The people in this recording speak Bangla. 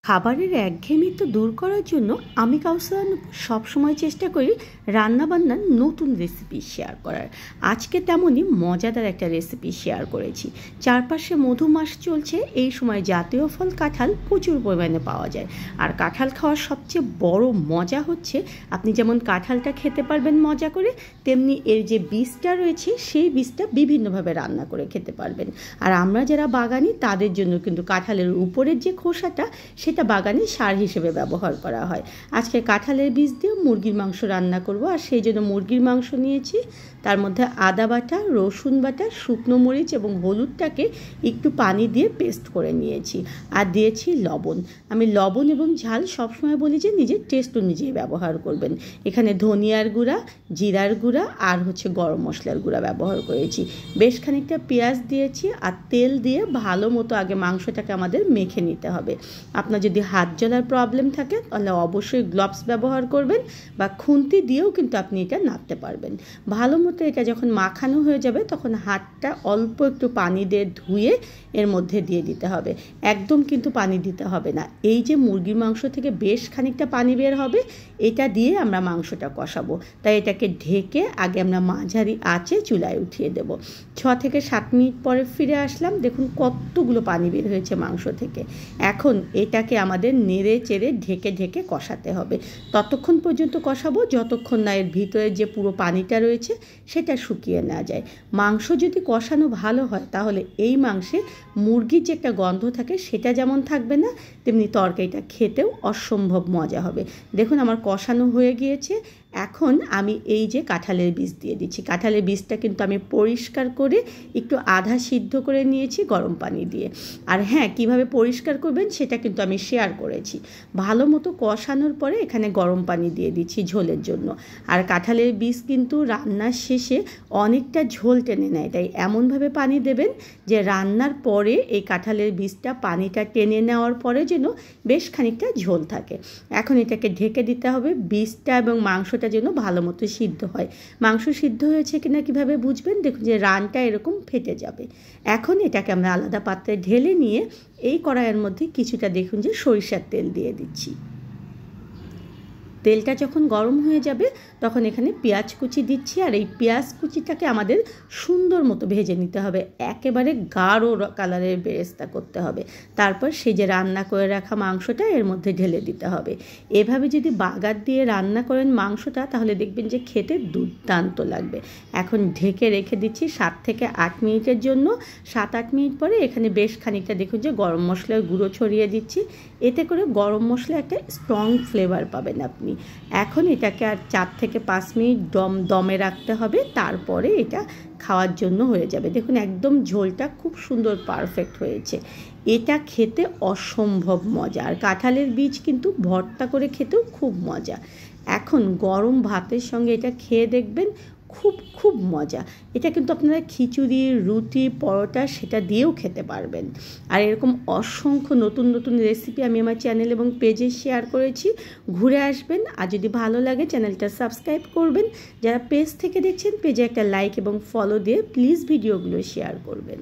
খাবারের একঘেয়েমি তো দূর করার জন্য আমি কাউসার সবসময় চেষ্টা করি রান্নাবান্নার নতুন রেসিপি শেয়ার করার। আজকে তেমনই মজাদার একটা রেসিপি শেয়ার করেছি। চারপাশে মধু মাস চলছে, এই সময় জাতীয় ফল কাঁঠাল প্রচুর পরিমাণে পাওয়া যায়। আর কাঁঠাল খাওয়ার সবচেয়ে বড় মজা হচ্ছে আপনি যেমন কাঁঠালটা খেতে পারবেন মজা করে, তেমনি এর যে বীজটা রয়েছে সেই বীজটা বিভিন্নভাবে রান্না করে খেতে পারবেন। আর আমরা যারা বাগানি তাদের জন্য কিন্তু কাঁঠালের উপরের যে খোসাটা সেটা বাগানে সার হিসেবে ব্যবহার করা হয়। আজকে কাঁঠালের বীজ দিয়ে মুরগির মাংস রান্না করব, আর সেই জন্য মুরগির মাংস নিয়েছি। তার মধ্যে আদা বাটা, রসুন বাটা, শুকনো মরিচ এবং হলুদটাকে একটু পানি দিয়ে পেস্ট করে নিয়েছি। আর দিয়েছি লবণ। আমি লবণ এবং ঝাল সবসময় বলি যে নিজের টেস্ট অনুযায়ী ব্যবহার করবেন। এখানে ধনিয়ার গুঁড়া, জিরার গুঁড়া আর গরম মশলার গুঁড়া ব্যবহার করেছি। বেশ খানিকটা পেঁয়াজ দিয়েছি আর তেল দিয়ে ভালো মতো আগে মাংসটাকে আমাদের মেখে নিতে হবে। আপনার যদি হাত জ্বলার প্রবলেম থাকে তাহলে অবশ্যই গ্লাভস ব্যবহার করবেন, বা খুন্তি দিয়েও কিন্তু আপনি এটা নাড়তে পারবেন। ভালো মতো এটা যখন মাখানো হয়ে যাবে তখন হাতটা অল্প একটু পানি দিয়ে ধুয়ে এর মধ্যে দিয়ে দিতে হবে। একদম কিন্তু পানি দিতে হবে না। এই যে মুরগির মাংস থেকে বেশ খানিকটা পানি বের হবে, এটা দিয়ে আমরা মাংসটা কষাবো। তাই এটাকে ঢেকে আগে আমরা মাঝারি আঁচে চুলায় উঠিয়ে দেব। 6 থেকে 7 মিনিট পরে ফিরে আসলাম, দেখুন কতগুলো পানি বের হয়েছে মাংস থেকে। এখন এটাকে আমাদের নেড়ে চেড়ে ঢেকে ঢেকে কষাতে হবে। ততক্ষণ পর্যন্ত কষাবো যতক্ষণ না এর ভিতরে যে পুরো পানিটা রয়েছে সেটা শুকিয়ে না যায়। মাংস যদি কষানো ভালো হয় তাহলে এই মাংসে মুরগির যে একটা গন্ধ থাকে সেটা যেমন থাকবে না, তেমনি তরকারিটা খেতেও অসম্ভব মজা হবে। দেখুন আমার কষানো হয়ে গিয়েছে। এখন আমি এই যে কাঁঠালের বীজ দিয়ে দিচ্ছি। কাঁঠালের বীজটা কিন্তু আমি পরিষ্কার করে একটু আধা সিদ্ধ করে নিয়েছি গরম পানি দিয়ে। আর হ্যাঁ, কিভাবে পরিষ্কার করবেন সেটা কিন্তু আমি শেয়ার করেছি। ভালো মতো কষানোর পরে এখানে গরম পানি দিয়ে দিচ্ছি ঝোলের জন্য। আর কাঁঠালের বীজ কিন্তু রান্নার শেষে অনেকটা ঝোল টেনে নেয়, তাই এমনভাবে পানি দেবেন যে রান্নার পরে এই কাঁঠালের বীজটা পানিটা টেনে নেওয়ার পরে যেন বেশ খানিকটা ঝোল থাকে। এখন এটাকে ঢেকে দিতে হবে, বীজটা এবং মাংসটা যেন ভালো মতো সিদ্ধ হয়। মাংস সিদ্ধ হয়েছে কিনা কিভাবে বুঝবেন? দেখুন যে রানটা এরকম ফেটে যাবে। এখন এটাকে আমরা আলাদা পাত্রে ঢেলে নিয়ে এই কড়াইয়ের মধ্যে কিছুটা দেখুন যে সরিষার তেল দিয়ে দিচ্ছি। তেলটা যখন গরম হয়ে যাবে তখন এখানে পেঁয়াজ কুচি দিচ্ছি। আর এই পেঁয়াজ কুচিটাকে আমাদের সুন্দর মতো ভেজে নিতে হবে, একেবারে গাঢ় কালারের বেরেস্তা করতে হবে। তারপর সেই যে রান্না করে রাখা মাংসটা এর মধ্যে ঢেলে দিতে হবে। এভাবে যদি বাগার দিয়ে রান্না করেন মাংসটা তাহলে দেখবেন যে খেতে দুর্দান্ত লাগবে। এখন ঢেকে রেখে দিচ্ছি 7 থেকে 8 মিনিটের জন্য। 7-8 মিনিট পরে এখানে বেশ খানিকটা দেখুন যে গরম মশলার গুঁড়ো ছড়িয়ে দিচ্ছি। এতে করে গরম মশলা একটা স্ট্রং ফ্লেভার পাবেন আপনি। এখন এটাকে আর 4 থেকে 5 মিনিট দমে রাখতে হবে, তারপরে এটা খাওয়ার জন্য হয়ে যাবে। দেখুন একদম ঝোলটা খুব সুন্দর পারফেক্ট হয়েছে। এটা খেতে অসম্ভব মজা। আর কাঁঠালের বীজ কিন্তু ভর্তা করে খেতেও খুব মজা। এখন গরম ভাতের সঙ্গে এটা খেয়ে দেখবেন, খুব খুব মজা। এটা কিন্তু আপনারা খিচুড়ি, রুটি, পরোটা সেটা দিয়েও খেতে পারবেন। আর এরকম অসংখ্য নতুন নতুন রেসিপি আমি আমার চ্যানেল এবং পেজে শেয়ার করেছি, ঘুরে আসবেন। আর যদি ভালো লাগে চ্যানেলটা সাবস্ক্রাইব করবেন। যারা পেজ থেকে দেখছেন পেজে একটা লাইক এবং ফলো দিয়ে প্লিজ ভিডিওগুলো শেয়ার করবেন।